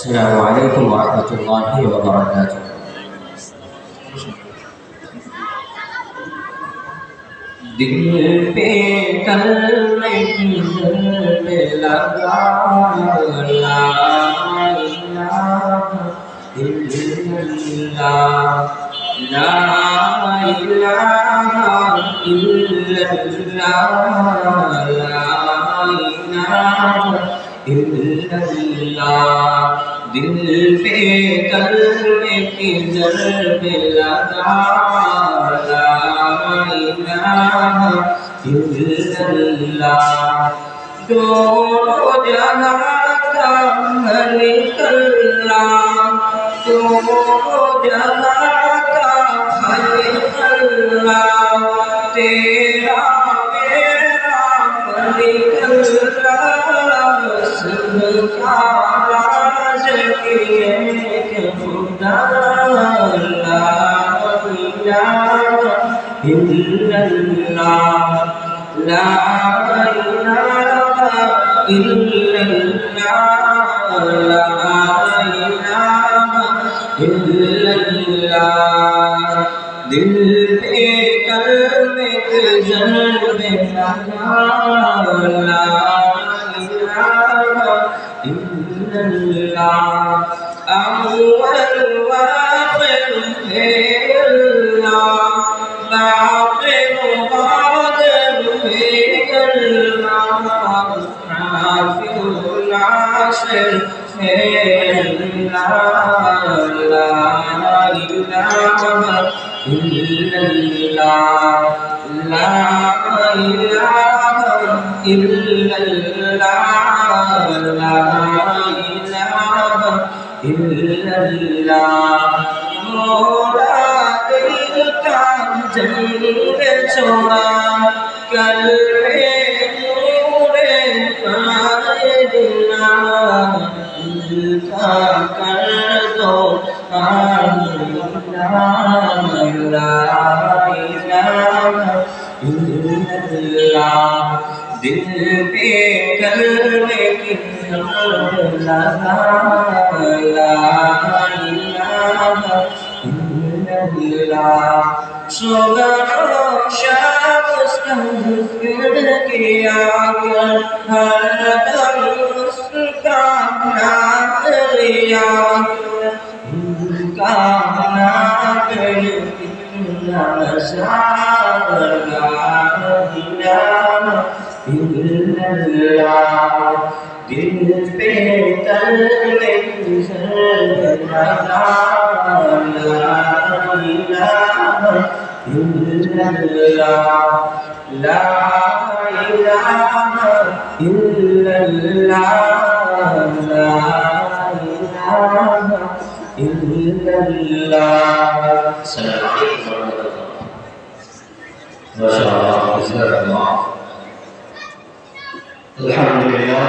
السلام علیکم ورحمۃ اللہ وبرکاتہ۔ دل پہ کلمے کی ضرب لگا، لا الہ الا اللہ، لا الہ الا اللہ، لا الہ الا اللہ۔ دل پہ کلمے کی ضرب لگا، لا الہ الا اللہ۔ دونوں جہاں کا مالک اللہ، دونوں جہاں کا خالق اللہ، تیرا میرا مالک اللہ، سب کا رازق ایک خدا، لا الہ الا اللہ، لا الہ الا اللہ، لا الہ الا اللہ۔ دل پہ کلمے کی ضرب لگا، لا الہ الا اللہ۔ اول واخر ہے اللہ، باقی مقادر ہے اللہ، حافظ العاصر ہے اللہ، لا الہ الا اللہ، لا الہ الا اللہ، لا الہ الا اللہ۔ مولا دل کا جنگ چھوڑا، کلمے نور پائے دینا، دل کا کر دو آمینہ، لا الہ الا اللہ۔ دل پہ کلمے کی ضرب لگا، لا الہ الا اللہ۔ صبح و شام اس کا ذکر کیا کر، ہر دم اس کا نام لیا کر، ان کا نام اتنا سارا، لا الہ الا اللہ۔ دل پہ کلمے کی ضرب لگا، لا الہ الا اللہ، لا الہ الا اللہ، لا الہ الا اللہ۔ السلام علیکم ورحمۃ اللہ۔ الحمدللہ